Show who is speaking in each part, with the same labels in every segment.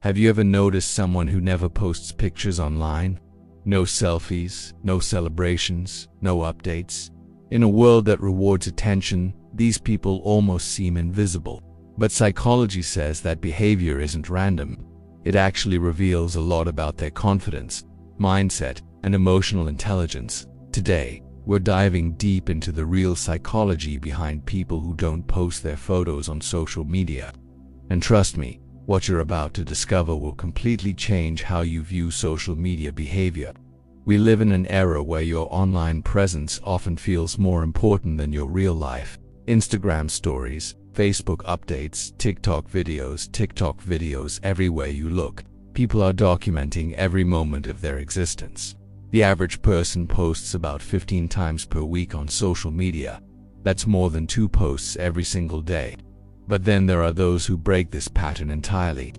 Speaker 1: Have you ever noticed someone who never posts pictures online? No selfies, no celebrations, no updates. In a world that rewards attention, these people almost seem invisible. But psychology says that behavior isn't random. It actually reveals a lot about their confidence, mindset, and emotional intelligence. Today, we're diving deep into the real psychology behind people who don't post their photos on social media. And trust me, what you're about to discover will completely change how you view social media behavior. We live in an era where your online presence often feels more important than your real life. Instagram stories, Facebook updates, TikTok videos everywhere you look. People are documenting every moment of their existence. The average person posts about 15 times per week on social media. That's more than 2 posts every single day. But then there are those who break this pattern entirely.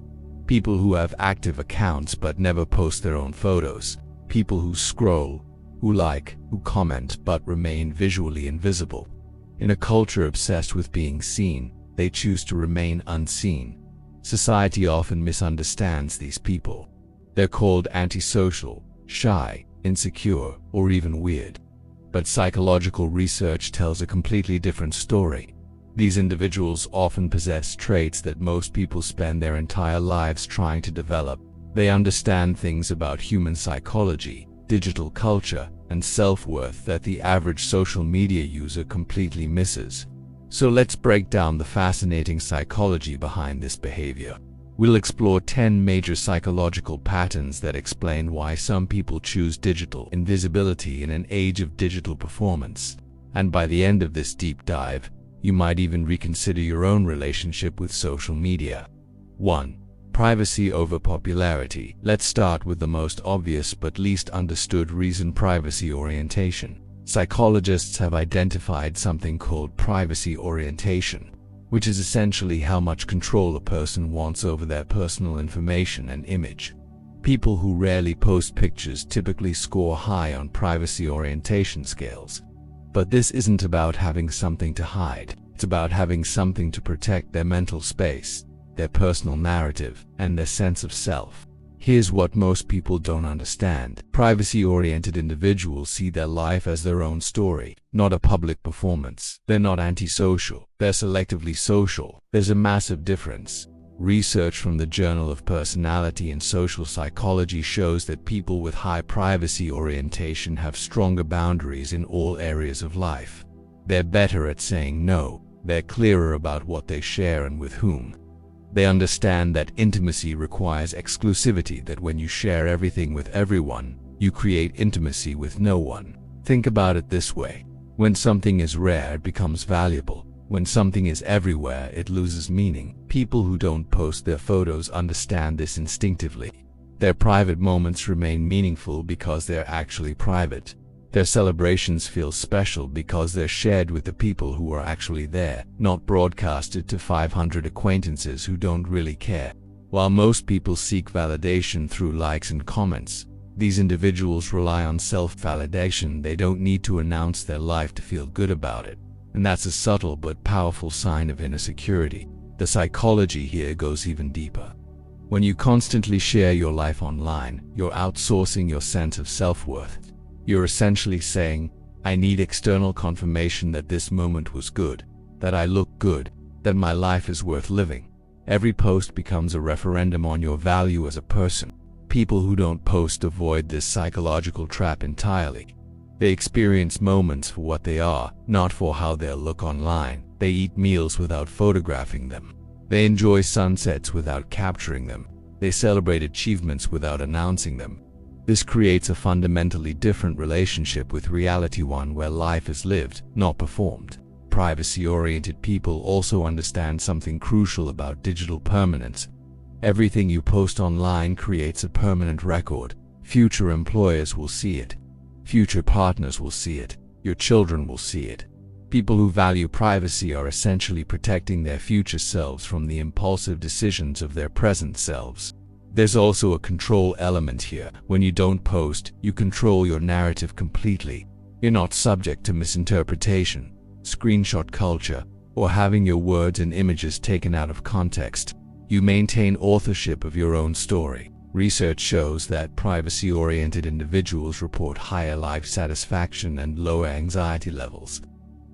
Speaker 1: People who have active accounts but never post their own photos. People who scroll, who like, who comment but remain visually invisible. In a culture obsessed with being seen, they choose to remain unseen. Society often misunderstands these people. They're called antisocial, shy, insecure, or even weird. But psychological research tells a completely different story. These individuals often possess traits that most people spend their entire lives trying to develop. They understand things about human psychology, digital culture, and self-worth that the average social media user completely misses. So let's break down the fascinating psychology behind this behavior. We'll explore 10 major psychological patterns that explain why some people choose digital invisibility in an age of digital performance. And by the end of this deep dive, you might even reconsider your own relationship with social media. 1. Privacy over popularity. Let's start with the most obvious but least understood reason: privacy orientation. Psychologists have identified something called privacy orientation, which is essentially how much control a person wants over their personal information and image. People who rarely post pictures typically score high on privacy orientation scales. But this isn't about having something to hide. It's about having something to protect their mental space, their personal narrative, and their sense of self. Here's what most people don't understand. Privacy-oriented individuals see their life as their own story, not a public performance. They're not antisocial. They're selectively social. There's a massive difference. Research from the Journal of Personality and Social Psychology shows that people with high privacy orientation have stronger boundaries in all areas of life. They're better at saying no. They're clearer about what they share and with whom. They understand that intimacy requires exclusivity, that when you share everything with everyone, you create intimacy with no one. Think about it this way. When something is rare, it becomes valuable. When something is everywhere, it loses meaning. People who don't post their photos understand this instinctively. Their private moments remain meaningful because they're actually private. Their celebrations feel special because they're shared with the people who are actually there, not broadcasted to 500 acquaintances who don't really care. While most people seek validation through likes and comments, these individuals rely on self-validation. They don't need to announce their life to feel good about it. And that's a subtle but powerful sign of inner security. The psychology here goes even deeper. When you constantly share your life online, you're outsourcing your sense of self-worth. You're essentially saying, I need external confirmation that this moment was good, that I look good, that my life is worth living. Every post becomes a referendum on your value as a person. People who don't post avoid this psychological trap entirely. They experience moments for what they are, not for how they'll look online. They eat meals without photographing them. They enjoy sunsets without capturing them. They celebrate achievements without announcing them. This creates a fundamentally different relationship with reality, one where life is lived, not performed. Privacy-oriented people also understand something crucial about digital permanence. Everything you post online creates a permanent record. Future employers will see it. Future partners will see it. Your children will see it. People who value privacy are essentially protecting their future selves from the impulsive decisions of their present selves. There's also a control element here. When you don't post, you control your narrative completely. You're not subject to misinterpretation, screenshot culture, or having your words and images taken out of context. You maintain authorship of your own story. Research shows that privacy-oriented individuals report higher life satisfaction and lower anxiety levels.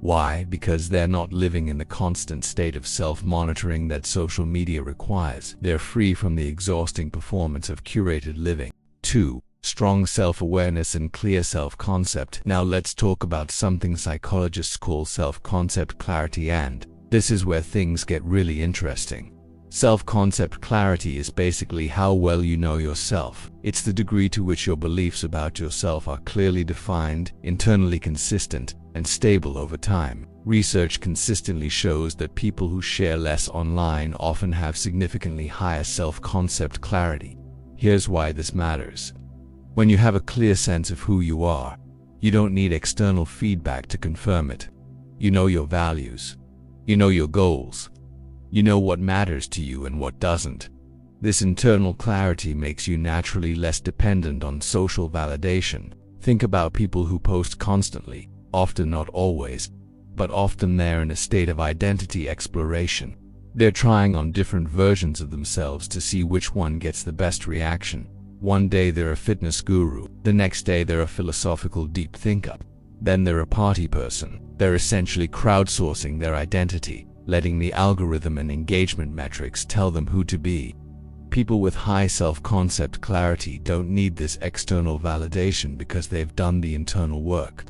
Speaker 1: Why? Because they're not living in the constant state of self-monitoring that social media requires. They're free from the exhausting performance of curated living. 2. Strong self-awareness and clear self-concept. Now let's talk about something psychologists call self-concept clarity, and this is where things get really interesting. Self-concept clarity is basically how well you know yourself. It's the degree to which your beliefs about yourself are clearly defined, internally consistent, and stable over time. Research consistently shows that people who share less online often have significantly higher self-concept clarity. Here's why this matters. When you have a clear sense of who you are, you don't need external feedback to confirm it. You know your values. You know your goals. You know what matters to you and what doesn't. This internal clarity makes you naturally less dependent on social validation. Think about people who post constantly, often not always, but often they're in a state of identity exploration. They're trying on different versions of themselves to see which one gets the best reaction. One day they're a fitness guru, the next day they're a philosophical deep thinker. Then they're a party person. They're essentially crowdsourcing their identity, letting the algorithm and engagement metrics tell them who to be. People with high self-concept clarity don't need this external validation because they've done the internal work.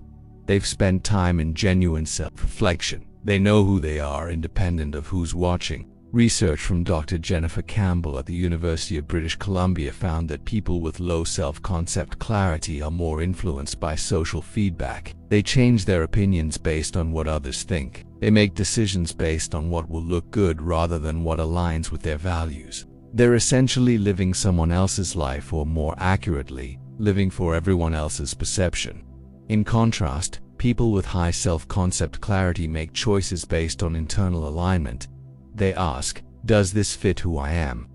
Speaker 1: They've spent time in genuine self-reflection. They know who they are independent of who's watching. Research from Dr. Jennifer Campbell at the University of British Columbia found that people with low self-concept clarity are more influenced by social feedback. They change their opinions based on what others think. They make decisions based on what will look good rather than what aligns with their values. They're essentially living someone else's life, or more accurately, living for everyone else's perception. In contrast, people with high self-concept clarity make choices based on internal alignment. They ask, does this fit who I am?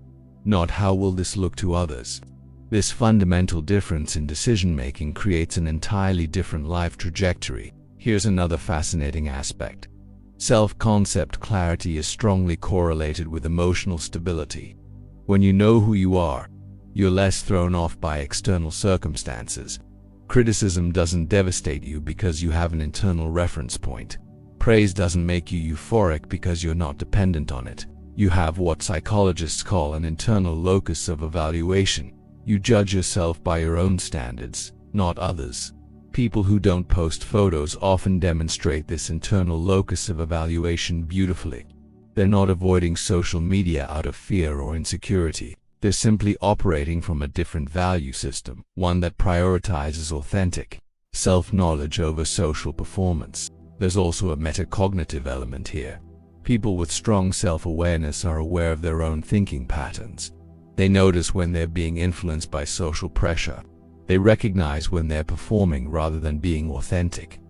Speaker 1: Not how will this look to others? This fundamental difference in decision-making creates an entirely different life trajectory. Here's another fascinating aspect. Self-concept clarity is strongly correlated with emotional stability. When you know who you are, you're less thrown off by external circumstances. Criticism doesn't devastate you because you have an internal reference point. Praise doesn't make you euphoric because you're not dependent on it. You have what psychologists call an internal locus of evaluation. You judge yourself by your own standards, not others. People who don't post photos often demonstrate this internal locus of evaluation beautifully. They're not avoiding social media out of fear or insecurity. They're simply operating from a different value system, one that prioritizes authentic self-knowledge over social performance. There's also a meta-cognitive element here. People with strong self-awareness are aware of their own thinking patterns. They notice when they're being influenced by social pressure. They recognize when they're performing rather than being authentic.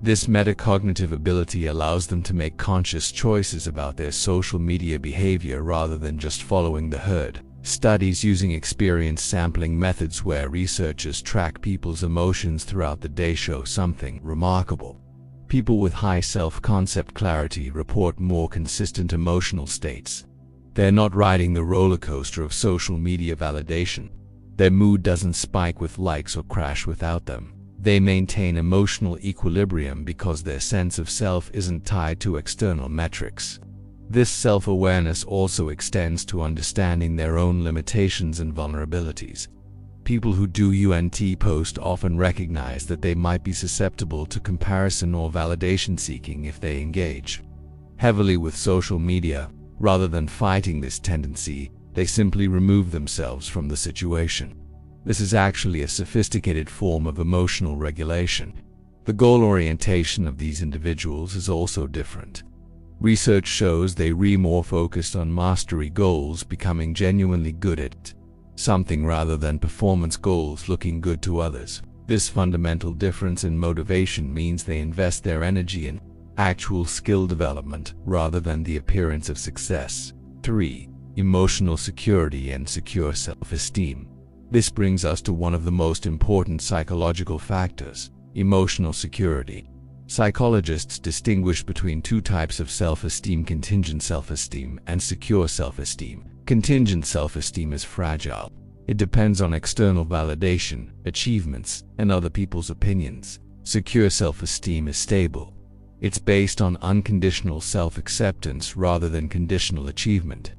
Speaker 1: This metacognitive ability allows them to make conscious choices about their social media behavior rather than just following the herd. Studies using experience sampling methods where researchers track people's emotions throughout the day show something remarkable. People with high self-concept clarity report more consistent emotional states. They're not riding the roller coaster of social media validation. Their mood doesn't spike with likes or crash without them. They maintain emotional equilibrium because their sense of self isn't tied to external metrics. This self-awareness also extends to understanding their own limitations and vulnerabilities. People who do UNT post often recognize that they might be susceptible to comparison or validation seeking if they engage heavily with social media. Rather than fighting this tendency, they simply remove themselves from the situation. This is actually a sophisticated form of emotional regulation. The goal orientation of these individuals is also different. Research shows they're more focused on mastery goals, becoming genuinely good at something rather than performance goals, looking good to others. This fundamental difference in motivation means they invest their energy in actual skill development rather than the appearance of success. 3. Emotional security and secure self-esteem. This brings us to one of the most important psychological factors: emotional security. Psychologists distinguish between two types of self-esteem: contingent self-esteem and secure self-esteem. Contingent self-esteem is fragile. It depends on external validation, achievements, and other people's opinions. Secure self-esteem is stable. It's based on unconditional self-acceptance rather than conditional achievement.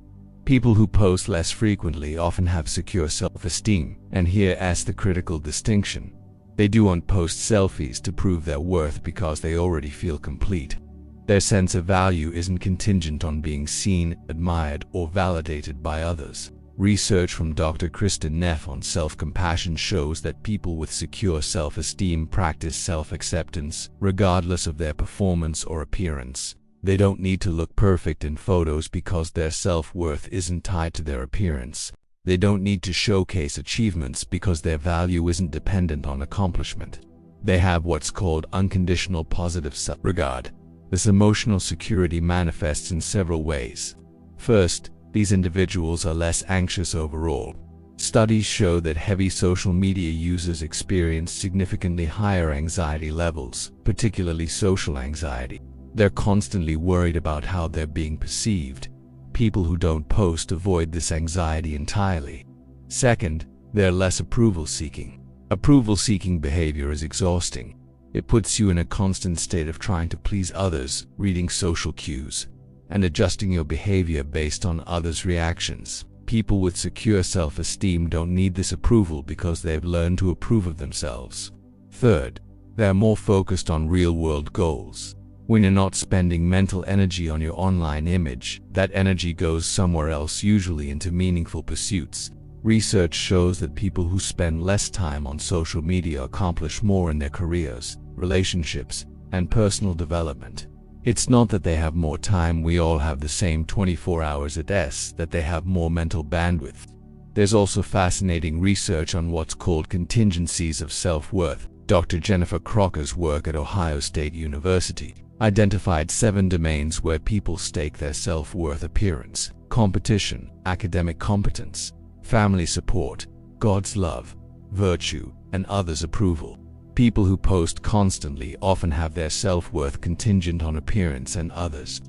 Speaker 1: People who post less frequently often have secure self-esteem, and here's the critical distinction. They don't post selfies to prove their worth because they already feel complete. Their sense of value isn't contingent on being seen, admired, or validated by others. Research from Dr. Kristen Neff on self-compassion shows that people with secure self-esteem practice self-acceptance, regardless of their performance or appearance. They don't need to look perfect in photos because their self-worth isn't tied to their appearance. They don't need to showcase achievements because their value isn't dependent on accomplishment. They have what's called unconditional positive self-regard. This emotional security manifests in several ways. First, these individuals are less anxious overall. Studies show that heavy social media users experience significantly higher anxiety levels, particularly social anxiety. They're constantly worried about how they're being perceived. People who don't post avoid this anxiety entirely. Second, they're less approval-seeking. Approval-seeking behavior is exhausting. It puts you in a constant state of trying to please others, reading social cues, and adjusting your behavior based on others' reactions. People with secure self-esteem don't need this approval because they've learned to approve of themselves. Third, they're more focused on real-world goals. When you're not spending mental energy on your online image, that energy goes somewhere else, usually into meaningful pursuits. Research shows that people who spend less time on social media accomplish more in their careers, relationships, and personal development. It's not that they have more time, we all have the same 24 hours at S, that they have more mental bandwidth. There's also fascinating research on what's called contingencies of self-worth. Dr. Jennifer Crocker's work at Ohio State University identified 7 domains where people stake their self-worth: appearance, competition, academic competence, family support, God's love, virtue, and others' approval. People who post constantly often have their self-worth contingent on appearance and others'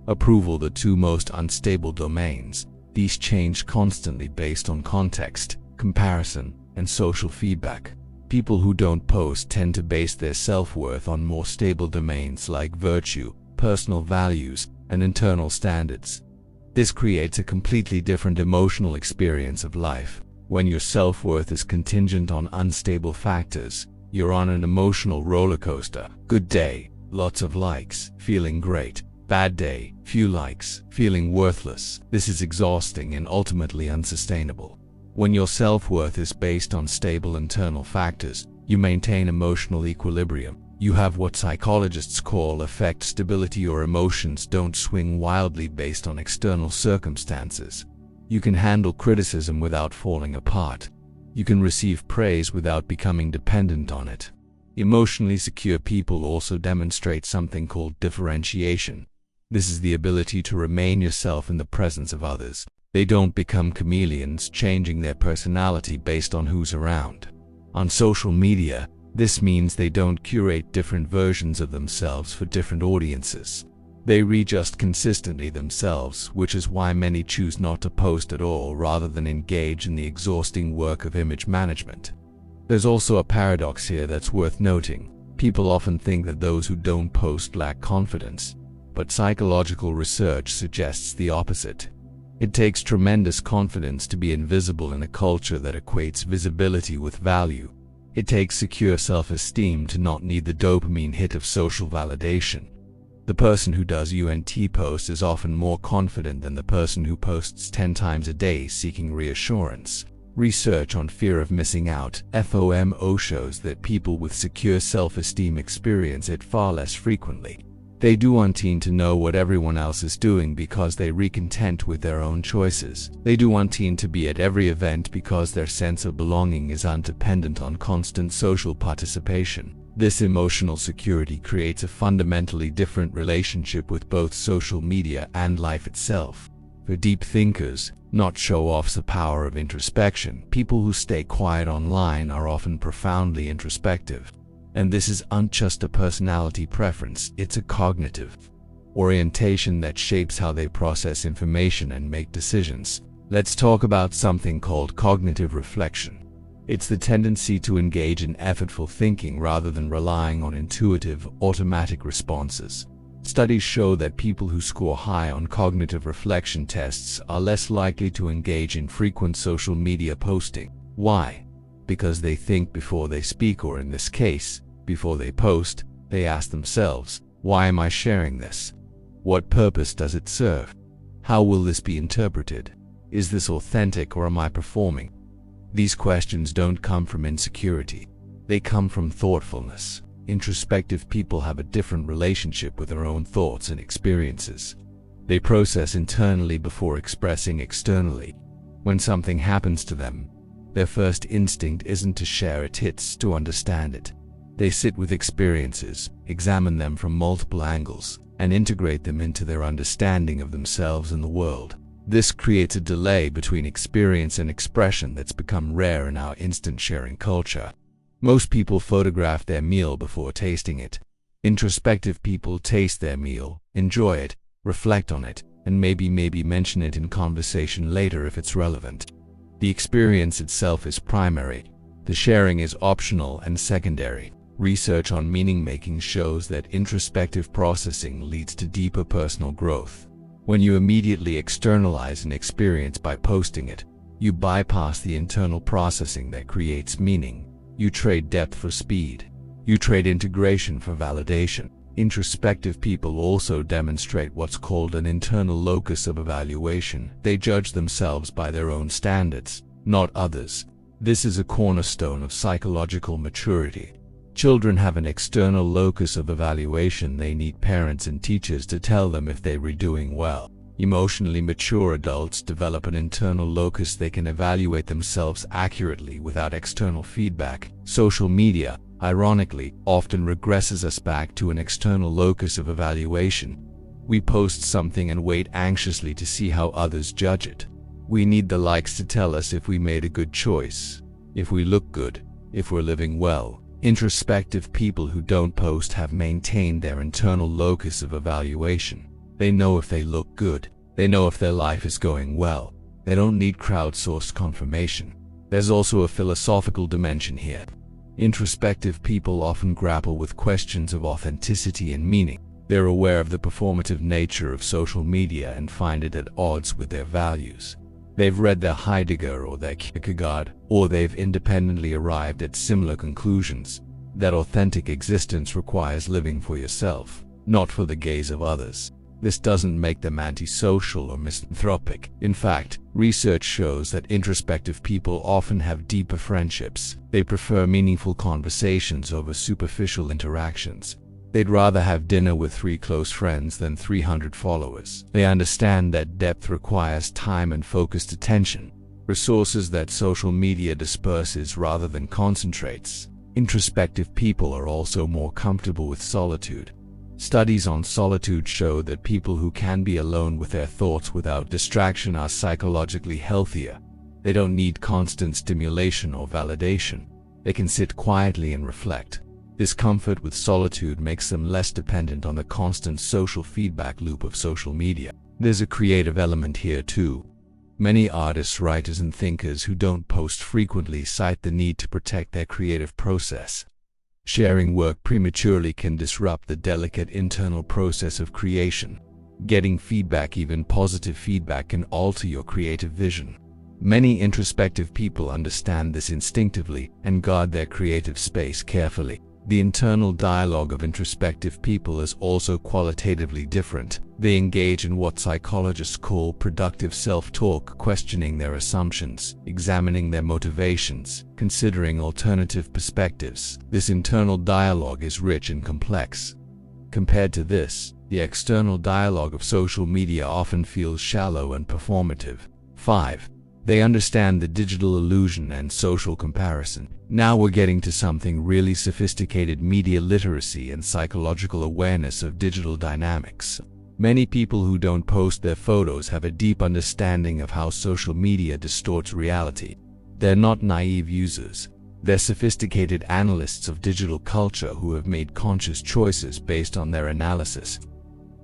Speaker 1: approval, the two most unstable domains. These change constantly based on context, comparison, and social feedback. People who don't post tend to base their self-worth on more stable domains like virtue, personal values, and internal standards. This creates a completely different emotional experience of life. When your self-worth is contingent on unstable factors, you're on an emotional roller coaster. Good day, lots of likes, feeling great. Bad day, few likes, feeling worthless. This is exhausting and ultimately unsustainable. When your self-worth is based on stable internal factors, you maintain emotional equilibrium. You have what psychologists call affect stability. Your emotions don't swing wildly based on external circumstances. You can handle criticism without falling apart. You can receive praise without becoming dependent on it. Emotionally secure people also demonstrate something called differentiation. This is the ability to remain yourself in the presence of others. They don't become chameleons, changing their personality based on who's around. On social media, this means they don't curate different versions of themselves for different audiences. They readjust consistently themselves, which is why many choose not to post at all rather than engage in the exhausting work of image management. There's also a paradox here that's worth noting. People often think that those who don't post lack confidence, but psychological research suggests the opposite. It takes tremendous confidence to be invisible in a culture that equates visibility with value. It takes secure self-esteem to not need the dopamine hit of social validation. The person who does UNT post is often more confident than the person who posts 10 times a day seeking reassurance. Research on fear of missing out (FOMO) shows that people with secure self-esteem experience it far less frequently. They do want to know what everyone else is doing because they are content with their own choices. They do want to be at every event because their sense of belonging is undependent on constant social participation. This emotional security creates a fundamentally different relationship with both social media and life itself. For deep thinkers, not show-offs, the power of introspection. People who stay quiet online are often profoundly introspective. And this isn't just a personality preference, it's a cognitive orientation that shapes how they process information and make decisions. Let's talk about something called cognitive reflection. It's the tendency to engage in effortful thinking rather than relying on intuitive, automatic responses. Studies show that people who score high on cognitive reflection tests are less likely to engage in frequent social media posting. Why? Because they think before they speak, or in this case, before they post. They ask themselves, why am I sharing this? What purpose does it serve? How will this be interpreted? Is this authentic, or am I performing? These questions don't come from insecurity. They come from thoughtfulness. Introspective people have a different relationship with their own thoughts and experiences. They process internally before expressing externally. When something happens to them, their first instinct isn't to share it, it's to understand it. They sit with experiences, examine them from multiple angles, and integrate them into their understanding of themselves and the world. This creates a delay between experience and expression that's become rare in our instant sharing culture. Most people photograph their meal before tasting it. Introspective people taste their meal, enjoy it, reflect on it, and maybe mention it in conversation later if it's relevant. The experience itself is primary. The sharing is optional and secondary. Research on meaning-making shows that introspective processing leads to deeper personal growth. When you immediately externalize an experience by posting it, you bypass the internal processing that creates meaning. You trade depth for speed. You trade integration for validation. Introspective people also demonstrate what's called an internal locus of evaluation. They judge themselves by their own standards, not others. This is a cornerstone of psychological maturity. Children have an external locus of evaluation. They need parents and teachers to tell them if they were doing well. Emotionally mature adults develop an internal locus. They can evaluate themselves accurately without external feedback. Social media, ironically, often regresses us back to an external locus of evaluation. We post something and wait anxiously to see how others judge it. We need the likes to tell us if we made a good choice, if we look good, if we're living well. Introspective people who don't post have maintained their internal locus of evaluation. They know if they look good. They know if their life is going well. They don't need crowdsourced confirmation. There's also a philosophical dimension here. Introspective people often grapple with questions of authenticity and meaning. They're aware of the performative nature of social media and find it at odds with their values. They've read their Heidegger or their Kierkegaard, or they've independently arrived at similar conclusions. That authentic existence requires living for yourself, not for the gaze of others. This doesn't make them antisocial or misanthropic. In fact, research shows that introspective people often have deeper friendships. They prefer meaningful conversations over superficial interactions. They'd rather have dinner with 3 close friends than 300 followers. They understand that depth requires time and focused attention, resources that social media disperses rather than concentrates. Introspective people are also more comfortable with solitude. Studies on solitude show that people who can be alone with their thoughts without distraction are psychologically healthier. They don't need constant stimulation or validation. They can sit quietly and reflect. This comfort with solitude makes them less dependent on the constant social feedback loop of social media. There's a creative element here too. Many artists, writers, and thinkers who don't post frequently cite the need to protect their creative process. Sharing work prematurely can disrupt the delicate internal process of creation. Getting feedback, even positive feedback, can alter your creative vision. Many introspective people understand this instinctively and guard their creative space carefully. The internal dialogue of introspective people is also qualitatively different. They engage in what psychologists call productive self-talk, questioning their assumptions, examining their motivations, considering alternative perspectives. This internal dialogue is rich and complex. Compared to this, the external dialogue of social media often feels shallow and performative. 5. They understand the digital illusion and social comparison. Now we're getting to something really sophisticated: media literacy and psychological awareness of digital dynamics. Many people who don't post their photos have a deep understanding of how social media distorts reality. They're not naive users. They're sophisticated analysts of digital culture who have made conscious choices based on their analysis.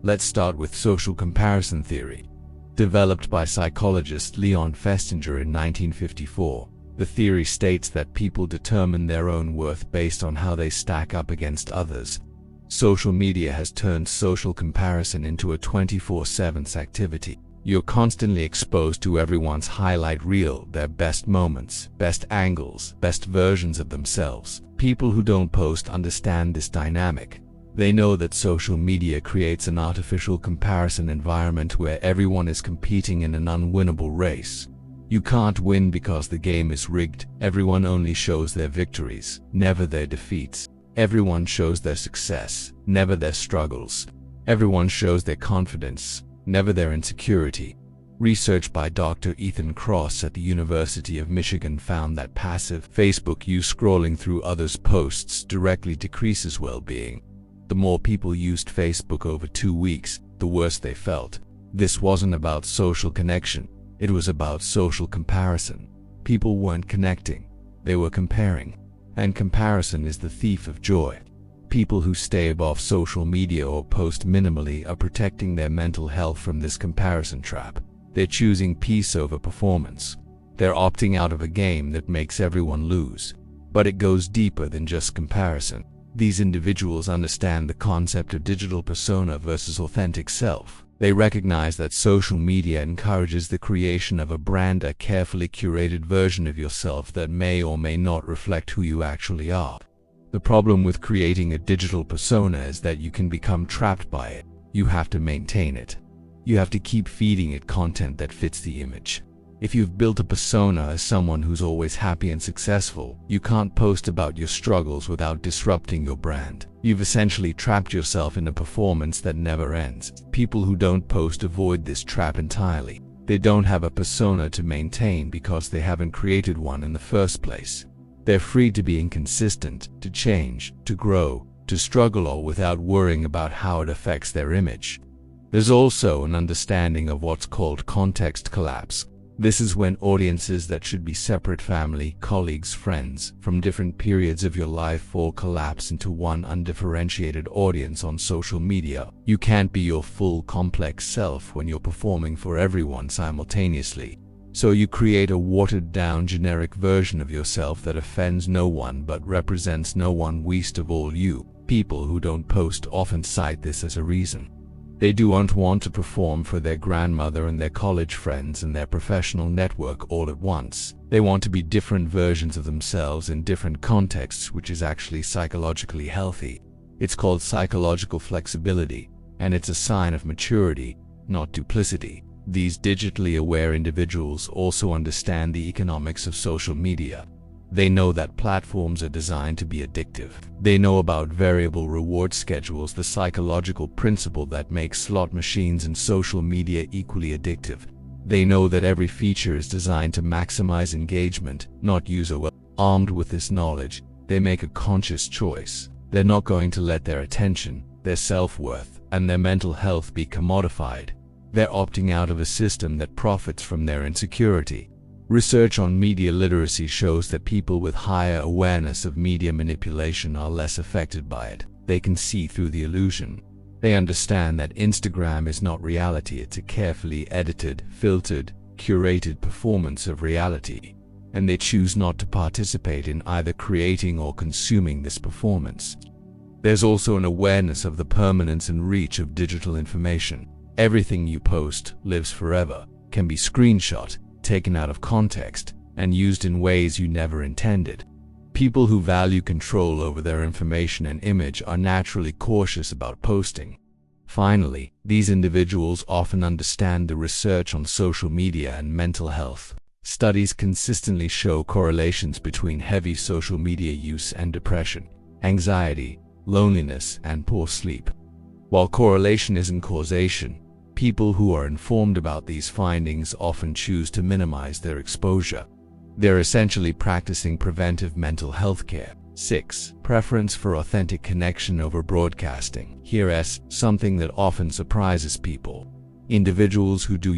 Speaker 1: Let's start with social comparison theory. Developed by psychologist Leon Festinger in 1954, the theory states that people determine their own worth based on how they stack up against others. Social media has turned social comparison into a 24/7 activity. You're constantly exposed to everyone's highlight reel, their best moments, best angles, best versions of themselves. People who don't post understand this dynamic. They know that social media creates an artificial comparison environment where everyone is competing in an unwinnable race. You can't win because the game is rigged. Everyone only shows their victories, never their defeats. Everyone shows their success, never their struggles. Everyone shows their confidence, never their insecurity. Research by Dr. Ethan Cross at the University of Michigan found that passive Facebook use, scrolling through others' posts, directly decreases well-being. The more people used Facebook over 2 weeks, the worse they felt. This wasn't about social connection. It was about social comparison. People weren't connecting. They were comparing. And comparison is the thief of joy. People who stay above social media or post minimally are protecting their mental health from this comparison trap. They're choosing peace over performance. They're opting out of a game that makes everyone lose. But it goes deeper than just comparison. These individuals understand the concept of digital persona versus authentic self. They recognize that social media encourages the creation of a brand, a carefully curated version of yourself that may or may not reflect who you actually are. The problem with creating a digital persona is that you can become trapped by it. You have to maintain it. You have to keep feeding it content that fits the image. If you've built a persona as someone who's always happy and successful, you can't post about your struggles without disrupting your brand. You've essentially trapped yourself in a performance that never ends. People who don't post avoid this trap entirely. They don't have a persona to maintain because they haven't created one in the first place. They're free to be inconsistent, to change, to grow, to struggle, all without worrying about how it affects their image. There's also an understanding of what's called context collapse. This is when audiences that should be separate, family, colleagues, friends, from different periods of your life, all collapse into one undifferentiated audience on social media. You can't be your full complex self when you're performing for everyone simultaneously. So you create a watered-down generic version of yourself that offends no one but represents no one, least of all you. People who don't post often cite this as a reason. They don't want to perform for their grandmother and their college friends and their professional network all at once. They want to be different versions of themselves in different contexts, which is actually psychologically healthy. It's called psychological flexibility, and it's a sign of maturity, not duplicity. These digitally aware individuals also understand the economics of social media. They know that platforms are designed to be addictive. They know about variable reward schedules, the psychological principle that makes slot machines and social media equally addictive. They know that every feature is designed to maximize engagement, not user well. Armed with this knowledge, they make a conscious choice. They're not going to let their attention, their self-worth, and their mental health be commodified. They're opting out of a system that profits from their insecurity. Research on media literacy shows that people with higher awareness of media manipulation are less affected by it. They can see through the illusion. They understand that Instagram is not reality, it's a carefully edited, filtered, curated performance of reality. And they choose not to participate in either creating or consuming this performance. There's also an awareness of the permanence and reach of digital information. Everything you post lives forever, can be screenshot, taken out of context, and used in ways you never intended. People who value control over their information and image are naturally cautious about posting. Finally, these individuals often understand the research on social media and mental health. Studies consistently show correlations between heavy social media use and depression, anxiety, loneliness, and poor sleep. While correlation isn't causation, people who are informed about these findings often choose to minimize their exposure. They're essentially practicing preventive mental health care. 6. Preference for authentic connection over broadcasting. Here's something that often surprises people. Individuals who do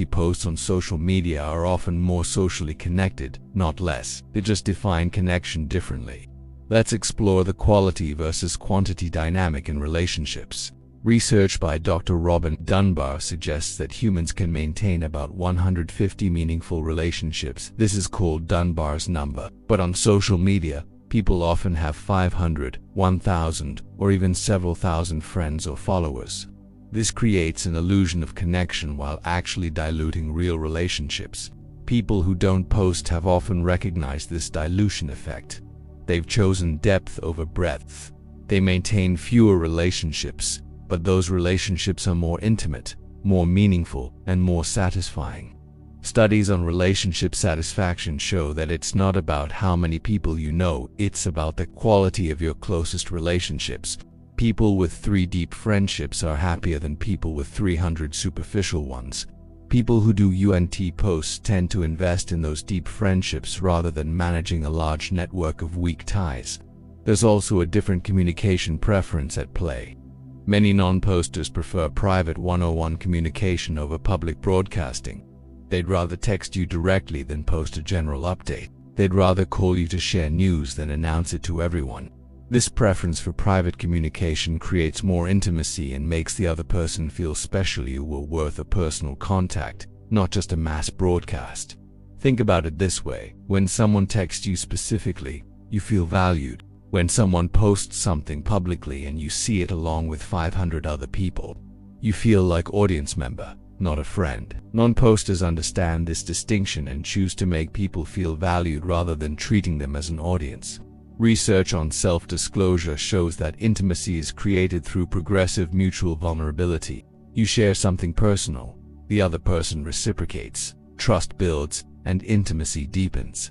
Speaker 1: posts on social media are often more socially connected, not less. They just define connection differently. Let's explore the quality versus quantity dynamic in relationships. Research by Dr. Robin Dunbar suggests that humans can maintain about 150 meaningful relationships. This is called Dunbar's number. But on social media, people often have 500, 1,000, or even several thousand friends or followers. This creates an illusion of connection while actually diluting real relationships. People who don't post have often recognized this dilution effect. They've chosen depth over breadth. They maintain fewer relationships, but those relationships are more intimate, more meaningful, and more satisfying. Studies on relationship satisfaction show that it's not about how many people you know, it's about the quality of your closest relationships. People with 3 deep friendships are happier than people with 300 superficial ones. People who do UNT posts tend to invest in those deep friendships rather than managing a large network of weak ties. There's also a different communication preference at play. Many non-posters prefer private one-on-one communication over public broadcasting. They'd rather text you directly than post a general update. They'd rather call you to share news than announce it to everyone. This preference for private communication creates more intimacy and makes the other person feel special. You were worth a personal contact, not just a mass broadcast. Think about it this way: when someone texts you specifically, you feel valued. When someone posts something publicly and you see it along with 500 other people, you feel like audience member, not a friend. Non-posters understand this distinction and choose to make people feel valued rather than treating them as an audience. Research on self-disclosure shows that intimacy is created through progressive mutual vulnerability. You share something personal, the other person reciprocates, trust builds, and intimacy deepens.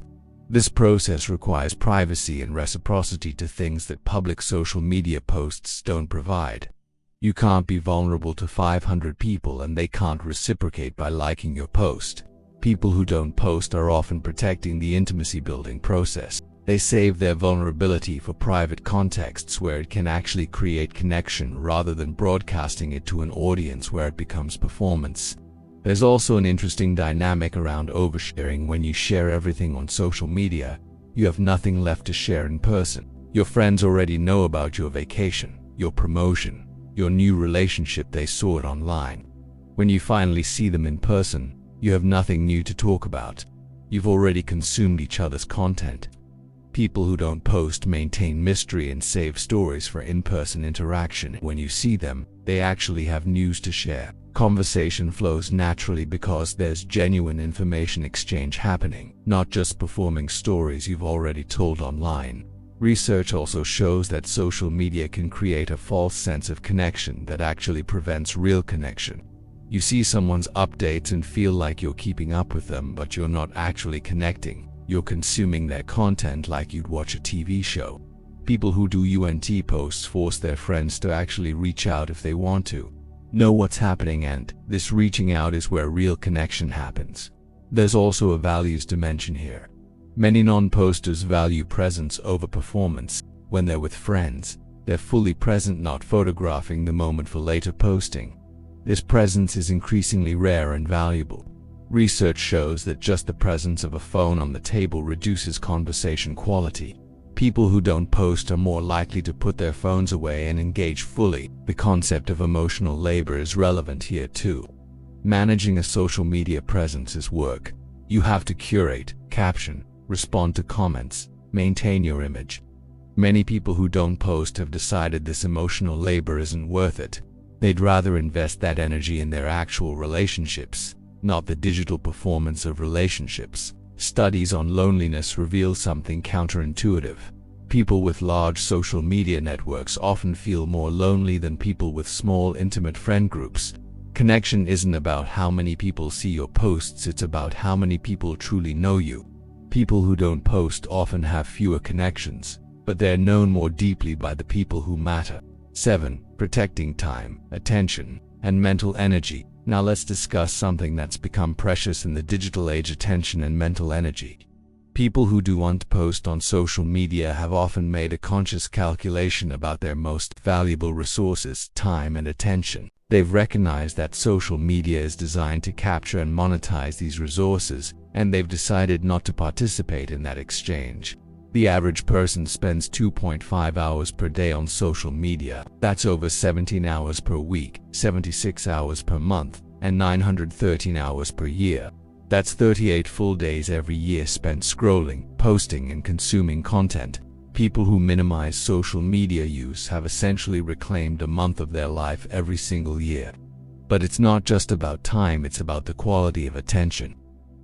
Speaker 1: This process requires privacy and reciprocity to things that public social media posts don't provide. You can't be vulnerable to 500 people and they can't reciprocate by liking your post. People who don't post are often protecting the intimacy building process. They save their vulnerability for private contexts where it can actually create connection rather than broadcasting it to an audience where it becomes performance. There's also an interesting dynamic around oversharing. When you share everything on social media, you have nothing left to share in person. Your friends already know about your vacation, your promotion, your new relationship. They saw it online. When you finally see them in person, you have nothing new to talk about. You've already consumed each other's content. People who don't post maintain mystery and save stories for in-person interaction. When you see them, they actually have news to share. Conversation flows naturally because there's genuine information exchange happening, not just performing stories you've already told online. Research also shows that social media can create a false sense of connection that actually prevents real connection. You see someone's updates and feel like you're keeping up with them, but you're not actually connecting. You're consuming their content like you'd watch a TV show. People who do UNT posts force their friends to actually reach out if they want to know what's happening, and this reaching out is where real connection happens. There's also a values dimension here. Many non-posters value presence over performance. When they're with friends, they're fully present, not photographing the moment for later posting. This presence is increasingly rare and valuable. Research shows that just the presence of a phone on the table reduces conversation quality. People who don't post are more likely to put their phones away and engage fully. The concept of emotional labor is relevant here too. Managing a social media presence is work. You have to curate, caption, respond to comments, maintain your image. Many people who don't post have decided this emotional labor isn't worth it. They'd rather invest that energy in their actual relationships, not the digital performance of relationships. Studies on loneliness reveal something counterintuitive. People with large social media networks often feel more lonely than people with small, intimate friend groups. Connection isn't about how many people see your posts, it's about how many people truly know you. People who don't post often have fewer connections, but they're known more deeply by the people who matter. 7. Protecting time, attention, and mental energy. Now let's discuss something that's become precious in the digital age: attention and mental energy. People who don't post on social media have often made a conscious calculation about their most valuable resources, time and attention. They've recognized that social media is designed to capture and monetize these resources, and they've decided not to participate in that exchange. The average person spends 2.5 hours per day on social media. That's over 17 hours per week, 76 hours per month, and 913 hours per year. That's 38 full days every year spent scrolling, posting, and consuming content. People who minimize social media use have essentially reclaimed a month of their life every single year. But it's not just about time, it's about the quality of attention.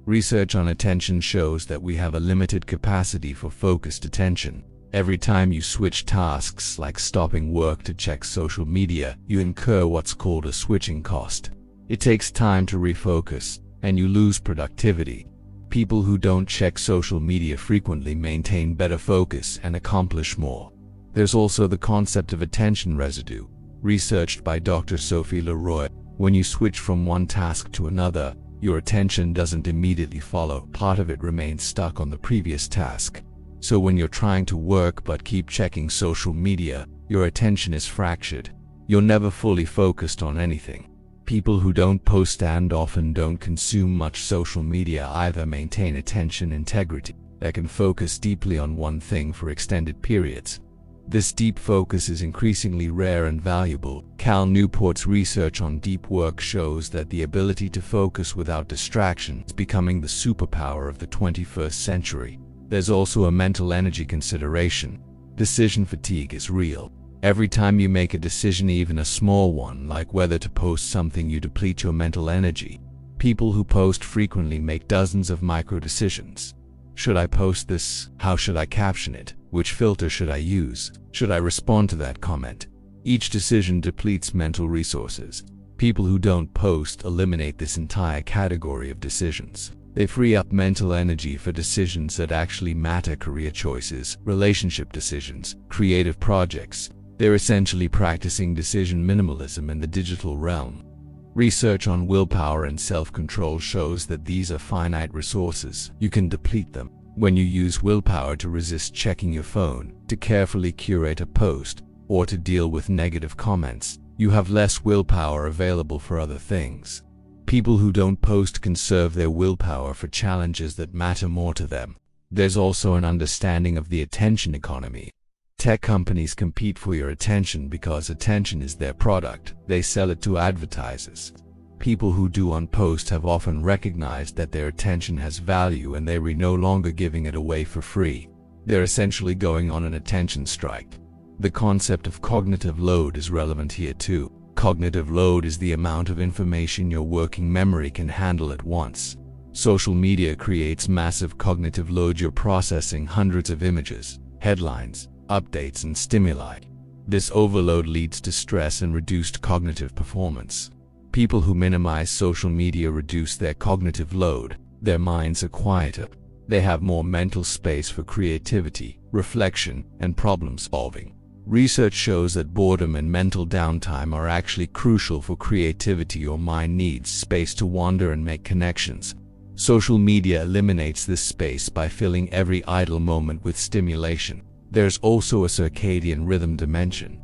Speaker 1: Research on attention shows that we have a limited capacity for focused attention. Every time you switch tasks, like stopping work to check social media, you incur what's called a switching cost. It takes time to refocus, and you lose productivity. People who don't check social media frequently maintain better focus and accomplish more. There's also the concept of attention residue, researched by Dr. Sophie Leroy. When you switch from one task to another, your attention doesn't immediately follow. Part of it remains stuck on the previous task. So when you're trying to work but keep checking social media, your attention is fractured. You're never fully focused on anything. People who don't post and often don't consume much social media either maintain attention integrity. They can focus deeply on one thing for extended periods. This deep focus is increasingly rare and valuable. Cal Newport's research on deep work shows that the ability to focus without distraction is becoming the superpower of the 21st century. There's also a mental energy consideration. Decision fatigue is real. Every time you make a decision, even a small one, like whether to post something, you deplete your mental energy. People who post frequently make dozens of micro decisions. Should I post this? How should I caption it? Which filter should I use? Should I respond to that comment? Each decision depletes mental resources. People who don't post eliminate this entire category of decisions. They free up mental energy for decisions that actually matter: career choices, relationship decisions, creative projects. They're essentially practicing decision minimalism in the digital realm. Research on willpower and self-control shows that these are finite resources. You can deplete them. When you use willpower to resist checking your phone, to carefully curate a post, or to deal with negative comments, you have less willpower available for other things. People who don't post conserve their willpower for challenges that matter more to them. There's also an understanding of the attention economy. Tech companies compete for your attention because attention is their product. They sell it to advertisers. People who do unpost have often recognized that their attention has value and they're no longer giving it away for free. They're essentially going on an attention strike. The concept of cognitive load is relevant here too. Cognitive load is the amount of information your working memory can handle at once. Social media creates massive cognitive load. You're processing hundreds of images, headlines, updates, and stimuli. This overload leads to stress and reduced cognitive performance. People who minimize social media reduce their cognitive load. Their minds are quieter. They have more mental space for creativity, reflection, and problem solving. Research shows that boredom and mental downtime are actually crucial for creativity. Your mind needs space to wander and make connections. Social media eliminates this space by filling every idle moment with stimulation. There's also a circadian rhythm dimension.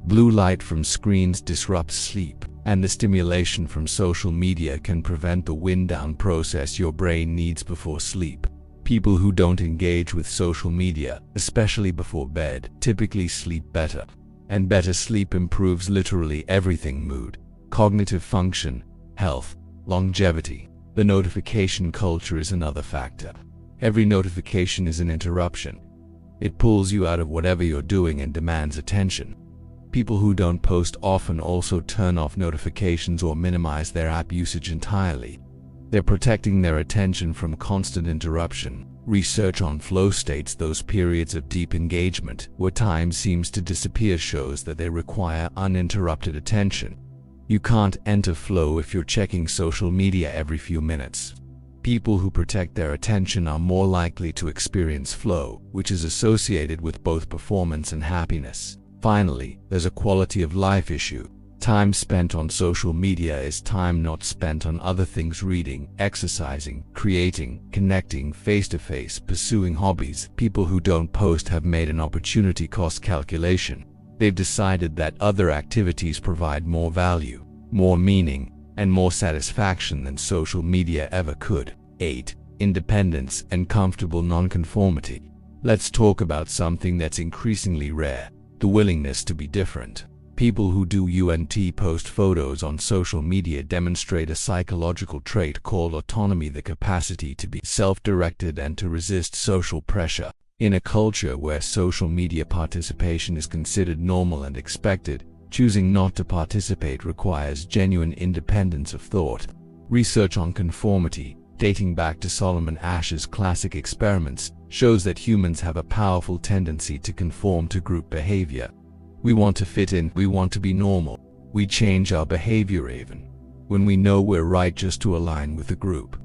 Speaker 1: Blue light from screens disrupts sleep, and the stimulation from social media can prevent the wind-down process your brain needs before sleep. People who don't engage with social media, especially before bed, typically sleep better. And better sleep improves literally everything: mood, cognitive function, health, longevity. The notification culture is another factor. Every notification is an interruption. It pulls you out of whatever you're doing and demands attention. People who don't post often also turn off notifications or minimize their app usage entirely. They're protecting their attention from constant interruption. Research on flow states, those periods of deep engagement where time seems to disappear, shows that they require uninterrupted attention. You can't enter flow if you're checking social media every few minutes. People who protect their attention are more likely to experience flow, which is associated with both performance and happiness. Finally, there's a quality of life issue. Time spent on social media is time not spent on other things: reading, exercising, creating, connecting face-to-face, pursuing hobbies. People who don't post have made an opportunity cost calculation. They've decided that other activities provide more value, more meaning, and more satisfaction than social media ever could. 8. Independence and comfortable non-conformity. Let's talk about something that's increasingly rare: the willingness to be different. People who do post photos on social media demonstrate a psychological trait called autonomy, the capacity to be self-directed and to resist social pressure. In a culture where social media participation is considered normal and expected, choosing not to participate requires genuine independence of thought. Research on conformity, dating back to Solomon Ash's classic experiments, shows that humans have a powerful tendency to conform to group behavior. We want to fit in, we want to be normal. We change our behavior even when we know we're right, just to align with the group.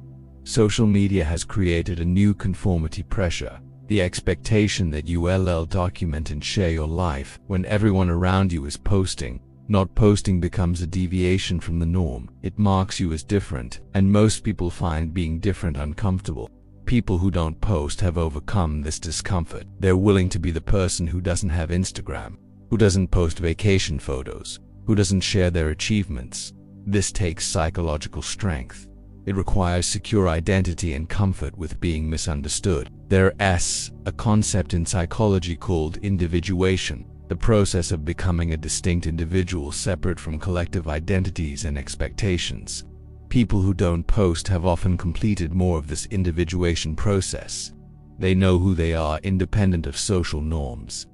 Speaker 1: Social media has created a new conformity pressure, the expectation that you will document and share your life when everyone around you is posting. Not posting becomes a deviation from the norm. It marks you as different, and most people find being different uncomfortable. People who don't post have overcome this discomfort. They're willing to be the person who doesn't have Instagram, who doesn't post vacation photos, who doesn't share their achievements. This takes psychological strength. It requires secure identity and comfort with being misunderstood. There's a concept in psychology called individuation, the process of becoming a distinct individual separate from collective identities and expectations. People who don't post have often completed more of this individuation process. They know who they are independent of social norms.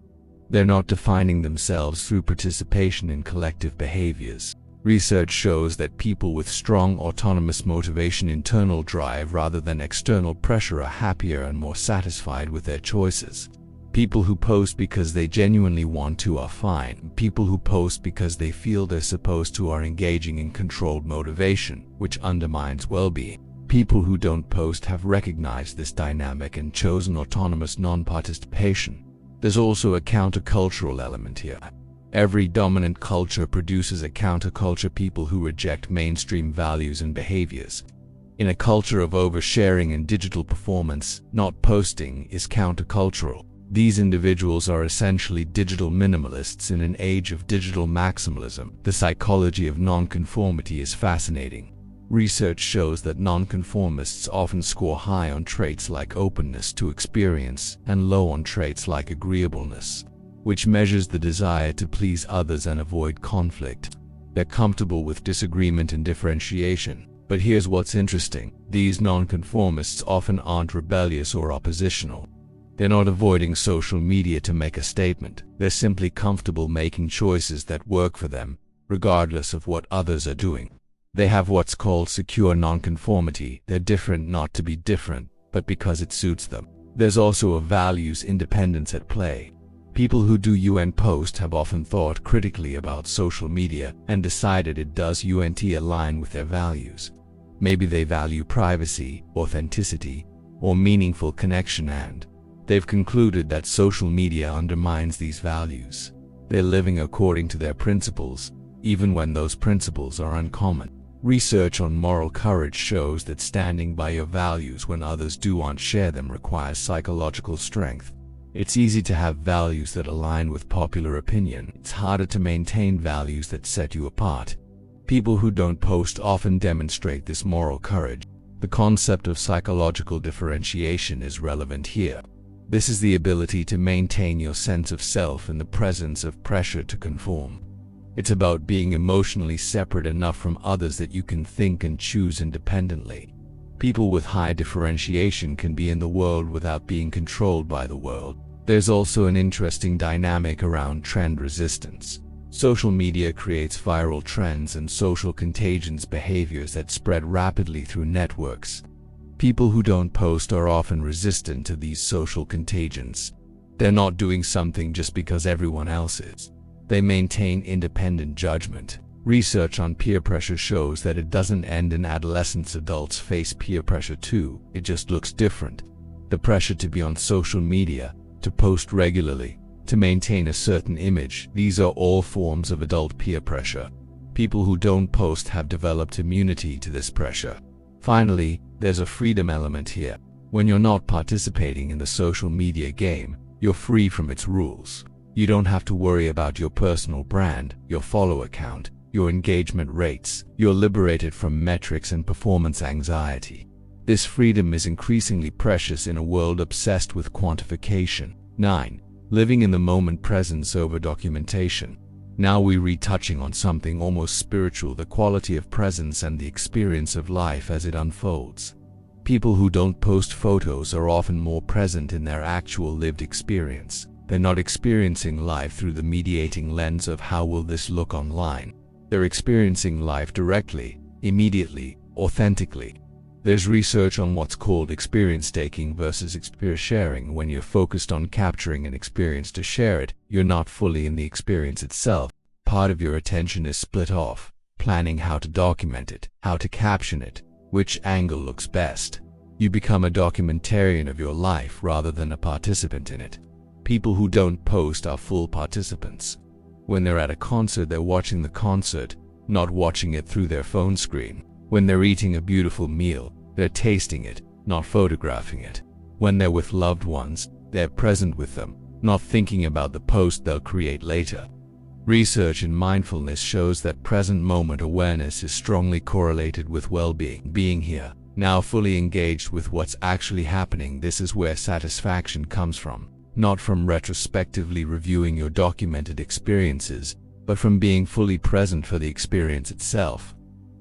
Speaker 1: They're not defining themselves through participation in collective behaviors. Research shows that people with strong autonomous motivation, internal drive rather than external pressure, are happier and more satisfied with their choices. People who post because they genuinely want to are fine. People who post because they feel they're supposed to are engaging in controlled motivation, which undermines well-being. People who don't post have recognized this dynamic and chosen autonomous non-participation. There's also a countercultural element here. Every dominant culture produces a counterculture, people who reject mainstream values and behaviors. In a culture of oversharing and digital performance, not posting is countercultural. These individuals are essentially digital minimalists in an age of digital maximalism. The psychology of non-conformity is fascinating. Research shows that nonconformists often score high on traits like openness to experience and low on traits like agreeableness, which measures the desire to please others and avoid conflict. They're comfortable with disagreement and differentiation. But here's what's interesting: these nonconformists often aren't rebellious or oppositional. They're not avoiding social media to make a statement. They're simply comfortable making choices that work for them, regardless of what others are doing. They have what's called secure nonconformity. They're different not to be different, but because it suits them. There's also a values independence at play. People who do post have often thought critically about social media and decided it does align with their values. Maybe they value privacy, authenticity, or meaningful connection, and they've concluded that social media undermines these values. They're living according to their principles, even when those principles are uncommon. Research on moral courage shows that standing by your values when others don't share them requires psychological strength. It's easy to have values that align with popular opinion. It's harder to maintain values that set you apart. People who don't post often demonstrate this moral courage. The concept of psychological differentiation is relevant here. This is the ability to maintain your sense of self in the presence of pressure to conform. It's about being emotionally separate enough from others that you can think and choose independently. People with high differentiation can be in the world without being controlled by the world. There's also an interesting dynamic around trend resistance. Social media creates viral trends and social contagions, behaviors that spread rapidly through networks. People who don't post are often resistant to these social contagions. They're not doing something just because everyone else is. They maintain independent judgment. Research on peer pressure shows that it doesn't end in adolescence. Adults face peer pressure too. It just looks different. The pressure to be on social media, to post regularly, to maintain a certain image, these are all forms of adult peer pressure. People who don't post have developed immunity to this pressure. Finally, there's a freedom element here. When you're not participating in the social media game, you're free from its rules. You don't have to worry about your personal brand, your follower count, your engagement rates. You're liberated from metrics and performance anxiety. This freedom is increasingly precious in a world obsessed with quantification. 9. Living in the moment, presence over documentation. Now we retouching on something almost spiritual, the quality of presence and the experience of life as it unfolds. People who don't post photos are often more present in their actual lived experience. They're not experiencing life through the mediating lens of how will this look online. They're experiencing life directly, immediately, authentically. There's research on what's called experience taking versus experience sharing. When you're focused on capturing an experience to share it, you're not fully in the experience itself. Part of your attention is split off, planning how to document it, how to caption it, which angle looks best. You become a documentarian of your life rather than a participant in it. People who don't post are full participants. When they're at a concert, they're watching the concert, not watching it through their phone screen. When they're eating a beautiful meal, they're tasting it, not photographing it. When they're with loved ones, they're present with them, not thinking about the post they'll create later. Research in mindfulness shows that present moment awareness is strongly correlated with well-being. Being here, now fully engaged with what's actually happening. This is where satisfaction comes from, not from retrospectively reviewing your documented experiences, but from being fully present for the experience itself.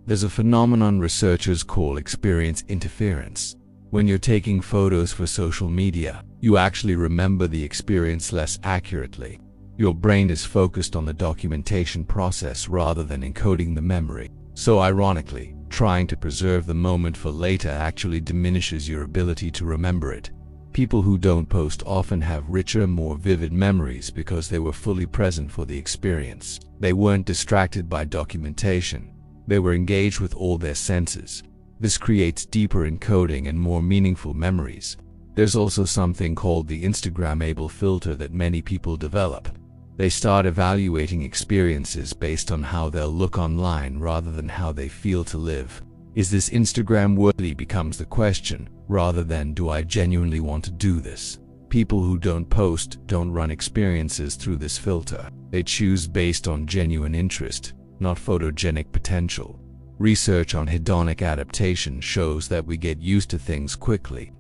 Speaker 1: There's a phenomenon researchers call experience interference. When you're taking photos for social media, you actually remember the experience less accurately. Your brain is focused on the documentation process rather than encoding the memory. So ironically, trying to preserve the moment for later actually diminishes your ability to remember it. People who don't post often have richer, more vivid memories because they were fully present for the experience. They weren't distracted by documentation. They were engaged with all their senses. This creates deeper encoding and more meaningful memories. There's also something called the Instagrammable filter that many people develop. They start evaluating experiences based on how they'll look online rather than how they feel to live. Is this Instagram worthy becomes the question, rather than do I genuinely want to do this? People who don't post don't run experiences through this filter. They choose based on genuine interest, not photogenic potential. Research on hedonic adaptation shows that we get used to things quickly.